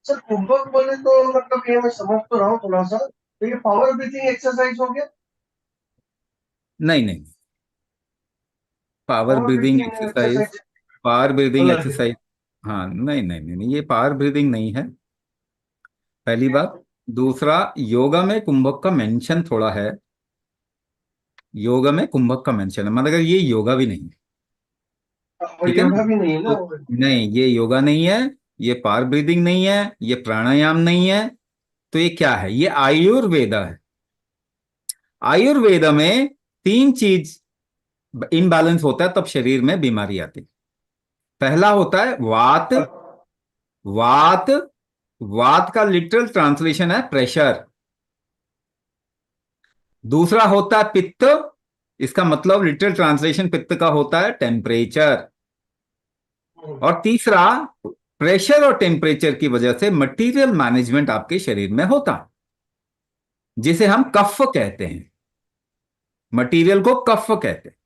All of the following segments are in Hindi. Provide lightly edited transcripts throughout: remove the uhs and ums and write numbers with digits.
सर कुंभक बोले तो मतलब ये मैं समझ तो रहा हूँ थोड़ा सा, तो ये पावर ब्रीथिंग एक्सरसाइज हो गया। नहीं नहीं, power power breathing breathing exercise, exercise power breathing अलग है। एक्सरसाइज। हाँ नहीं नहीं नहीं नहीं, ये पावर ब्रीदिंग नहीं है, पहली बात। दूसरा, योगा में कुंभक का मेंशन थोड़ा है, योगा में कुंभक का मेंशन है, मगर ये योगा भी नहीं है। वो ठीक है ना? योगा भी नहीं है ना तो वो। नहीं, ये योगा नहीं है, ये पावर ब्रीदिंग नहीं है, ये प्राणायाम नहीं है। तो ये क्या है? ये आयुर्वेदा है। आयुर्वेदा में तीन चीज इम्बैलेंस होता है तब शरीर में बीमारी आती है। पहला होता है वात। वात, वात का लिटरल ट्रांसलेशन है प्रेशर। दूसरा होता है पित्त, इसका मतलब लिटरल ट्रांसलेशन पित्त का होता है टेम्परेचर। और तीसरा, प्रेशर और टेम्परेचर की वजह से मटेरियल मैनेजमेंट आपके शरीर में होता है, जिसे हम कफ कहते हैं। मटेरियल को कफ कहते हैं।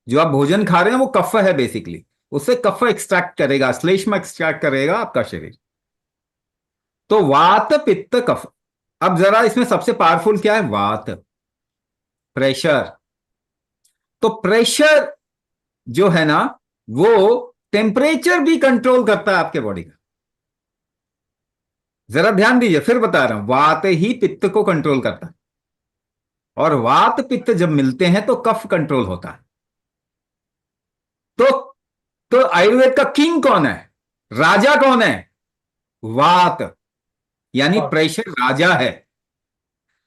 जो आप भोजन खा रहे हैं वो कफ है बेसिकली, उससे कफ एक्सट्रैक्ट करेगा, श्लेष्मा एक्सट्रैक्ट करेगा आपका शरीर। तो वात पित्त कफ। अब जरा इसमें सबसे पावरफुल क्या है? वात, प्रेशर। तो प्रेशर जो है ना, वो टेम्परेचर भी कंट्रोल करता है आपके बॉडी का। जरा ध्यान दीजिए, फिर बता रहा हूं, वात ही पित्त को कंट्रोल करता है, और वात पित्त जब मिलते हैं तो कफ कंट्रोल होता है। तो आयुर्वेद का किंग कौन है? राजा कौन है? वात, यानी प्रेशर राजा है।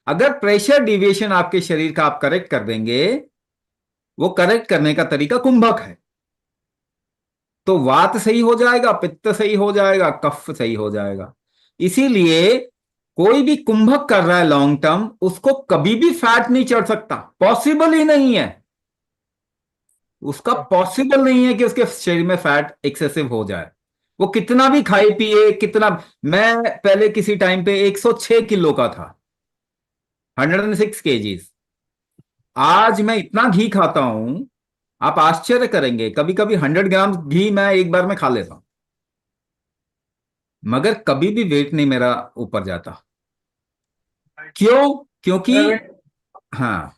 अगर प्रेशर डिविएशन आपके शरीर का आप करेक्ट कर देंगे, वो करेक्ट करने का तरीका कुंभक है, तो वात सही हो जाएगा, पित्त सही हो जाएगा, कफ सही हो जाएगा। इसीलिए कोई भी कुंभक कर रहा है लॉन्ग टर्म, उसको कभी भी फैट नहीं चढ़ सकता, पॉसिबल ही नहीं है। उसका पॉसिबल नहीं है कि उसके शरीर में फैट एक्सेसिव हो जाए, वो कितना भी खाए पिए कितना। मैं पहले किसी टाइम पे 106 किलो का था, 106 kgs। आज मैं इतना घी खाता हूं, आप आश्चर्य करेंगे, कभी कभी 100 ग्राम घी मैं एक बार में खा लेता हूं, मगर कभी भी वेट नहीं मेरा ऊपर जाता। क्यों? क्योंकि, मेरा वेट हाँ,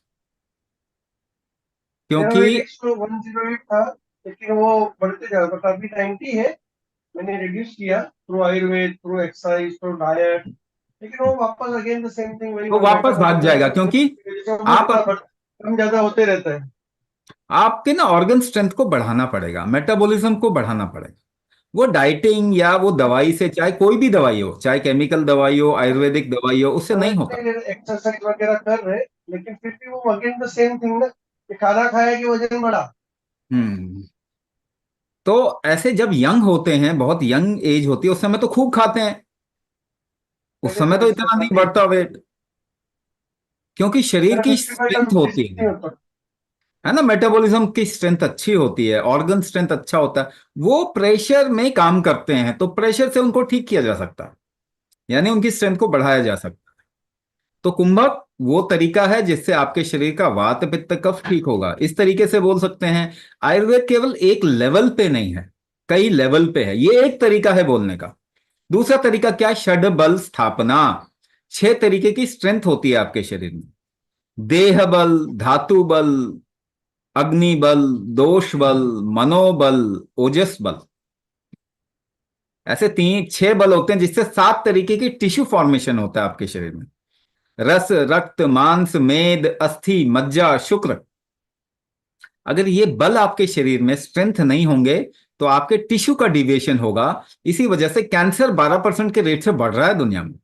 मेरा क्योंकि वेट 108 था, लेकिन वो बढ़ते जा रहा था, काफी 90 है। मैंने रिड्यूस किया through Ayurveda, through exercise, through diet, लेकिन वो वापस अगेन द सेम थिंग, वही वो वापस भाग मेटाबॉलिज्म जाएगा, क्योंकि की वजह से वो आप थोड़ा कम ज्यादा होते रहता है। आपके ना ऑर्गन स्ट्रेंथ को बढ़ाना पड़ेगा, मेटाबॉलिज्म को बढ़ाना पड़ेगा। वो डाइटिंग या वो दवाई से, चाहे कोई भी दवाई हो, चाहे केमिकल दवाई हो, आयुर्वेदिक दवाई हो, उससे नहीं होता। एक्सरसाइज वगैरह कर रहे, लेकिन फिर भी वो अगेन द सेम थिंग ना, कि खाना खाया कि वजन बढ़ा। हम्म। तो ऐसे जब यंग होते हैं, बहुत यंग एज होती है, उस समय तो खूब खाते हैं, उस मैंने समय तो तो ऐसा इतना नहीं काफी, बढ़ता वेट, क्योंकि शरीर मेरा की 55 स्ट्रेंथ या होती 60 है होता। है ना, मेटाबॉलिज्म की स्ट्रेंथ अच्छी होती है, ऑर्गन स्ट्रेंथ अच्छा होता है। वो प्रेशर में काम करते हैं, तो प्रेशर से उनको ठीक किया जा सकता है, यानी उनकी स्ट्रेंथ को बढ़ाया जा सकता है। तो कुंभक वो तरीका है जिससे आपके शरीर का वात पित्त कफ ठीक होगा, इस तरीके से बोल सकते हैं। आयुर्वेद केवल एक लेवल पे नहीं है, कई लेवल पे है, ये एक तरीका है बोलने का। दूसरा तरीका क्या है? षड बल स्थापना। 6 तरीके की स्ट्रेंथ होती है आपके शरीर में: देह बल, धातु बल, अग्नि बल, दोष बल, मनोबल, ओजस बल। ऐसे 6 बल होते हैं, जिससे 7 तरीके की टिश्यू फॉर्मेशन होता है आपके शरीर में: रस, रक्त, मांस, मेद, अस्थि, मज्जा, शुक्र। अगर ये बल आपके शरीर में स्ट्रेंथ नहीं होंगे, तो आपके टिश्यू का डिविएशन होगा। इसी वजह से कैंसर 12% के रेट से बढ़ रहा है दुनिया में।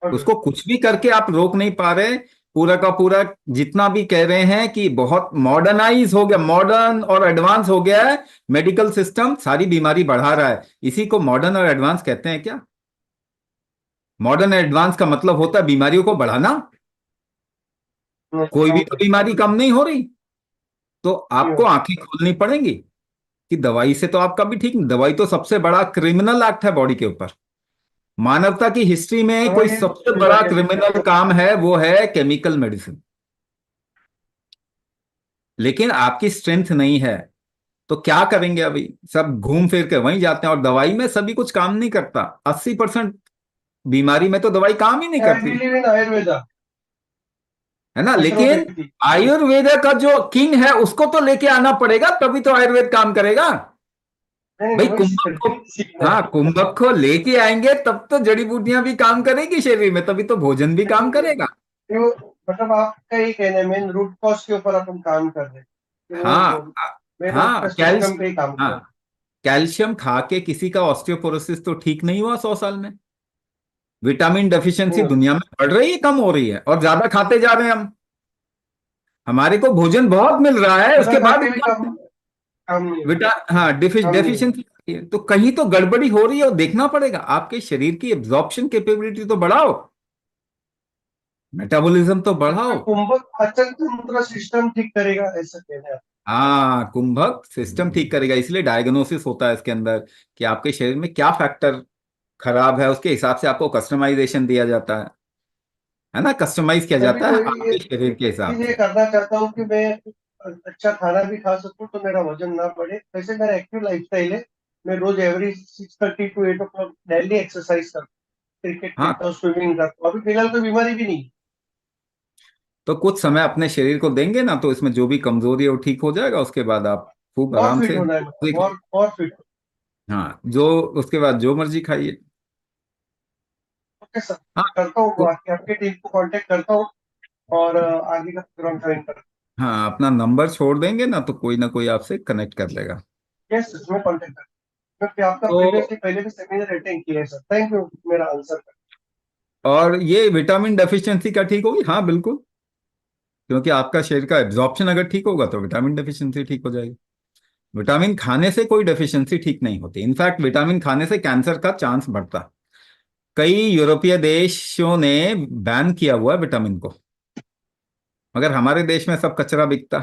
उसको कुछ भी करके आप रोक नहीं पा रहे। पूरा का पूरा जितना भी कह रहे हैं कि बहुत मॉडर्नाइज हो गया, मॉडर्न और एडवांस हो गया है मेडिकल सिस्टम, सारी बीमारी बढ़ा रहा है, इसी को मॉडर्न और एडवांस कहते हैं क्या? मॉडर्न एडवांस का मतलब होता है बीमारियों को बढ़ाना। कोई भी तो बीमारी कम नहीं हो रही। तो आपको आंखें खोलनी पड़ेंगी कि दवाई से तो आपका भी ठीक नहीं। दवाई तो सबसे बड़ा क्रिमिनल एक्ट है बॉडी के ऊपर। मानवता की हिस्ट्री में कोई सबसे बड़ा क्रिमिनल काम है, वो है केमिकल मेडिसिन। लेकिन आपकी स्ट्रेंथ नहीं है, तो क्या करेंगे अभी? सब घूम फिर के वहीं जाते हैं, और दवाई में सभी कुछ काम नहीं करता। 80% बीमारी में तो दवाई काम ही नहीं आई करती, बिलीव इन आयुर्वेदा, है ना? लेकिन नेचुरोपैथी। आयुर्वेद का जो किंग है उसको तो लेके आना पड़ेगा, तभी तो आयुर्वेद काम करेगा। नहीं भाई नहीं, वही कुंभक को, सीखना है। हाँ, कुंभक को लेके आएंगे तब तो जड़ी बूटियां भी काम करेगी शरीर में, तभी तो भोजन भी काम करेगा। तो मतलब आपका ये कहना है मेन रूट कॉज के ऊपर अपन काम कर रहे हैं कि वो हाँ मेन हाँ, आपका सिस्टम पे ही काम हाँ, कर रहे कैल्शियम खा के किसी का ऑस्टियोपोरोसिस तो ठीक नहीं हुआ 100 साल में। विटामिन हैं। नहीं डेफिशिएंसी होता, दुनिया में बढ़ रही है, कम हो रही है, और ज्यादा खाते जा रहे हैं हम। हमारे को भोजन बहुत मिल रहा है, ज्यादा उसके खा बाद के भी काम नहीं होता, हाँ, काम नहीं होता। डेफिशिएंसी है, तो कहीं तो गड़बड़ी हो रही है, और देखना पड़ेगा। आपके शरीर की एब्जॉर्प्शन कैपेबिलिटी तो बढ़ाओ, मेटाबॉलिज्म तो बढ़ाओ। अच्छा, कुंभक पाचन तंत्र सिस्टम ठीक करेगा ऐसा कहना है? हाँ, कुंभक सिस्टम ठीक करेगा, इसलिए डायग्नोसिस होता है इसके अंदर कि आपके शरीर में क्या फैक्टर खराब है, उसके हिसाब से आपको कस्टमाइजेशन दिया जाता है ना? कस्टमाइज किया मैं भी जाता है वही आपके शरीर के हिसाब चीज ये से। करना चाहता हूँ कि मैं अच्छा खाना भी खा सकूं तो मेरा वजन ना बढ़े। वैसे मेरा एक्टिव लाइफस्टाइल है, मैं रोज every 6:30 to 8 o'clock daily exercise करता हूँ, क्रिकेट हाँ, खेलता हूँ, स्विमिंग करता हूँ। अभी फिलहाल कोई बीमारी भी नहीं। तो कुछ समय अपने शरीर को देंगे ना, तो इसमें जो भी कमजोरी है वो ठीक हो जाएगा। उसके बाद आप खूब और आराम फिट से होना है मुझे, और फिट। हाँ, जो उसके बाद जो मर्जी खाइए। ओके सर, हाँ, मैं करता हूँ, तो बाकी आपके टीम को कांटेक्ट करता हूँ और आगे का प्रोग्राम ज्वाइन करता हाँ, अपना नंबर छोड़ देंगे ना, तो कोई ना कोई आपसे कनेक्ट कर लेगा। हूँ। यस सर, मैं कांटेक्ट करता हूँ। मैं आपका तो प्रीवियसली पहले भी सेमिनार अटेंड किया है सर, थैंक यू मेरा आंसर। और ये विटामिन डेफिशिएंसी क्या ठीक होगी? हाँ बिल्कुल, क्योंकि आपका शरीर का एब्जॉर्प्शन अगर ठीक होगा तो विटामिन डेफिशिएंसी ठीक हो जाएगी। विटामिन खाने से कोई डेफिशिएंसी ठीक नहीं होती, इनफैक्ट विटामिन खाने से कैंसर का चांस बढ़ता। कई यूरोपीय देशों ने बैन किया हुआ है विटामिन को, मगर हमारे देश में सब कचरा बिकता।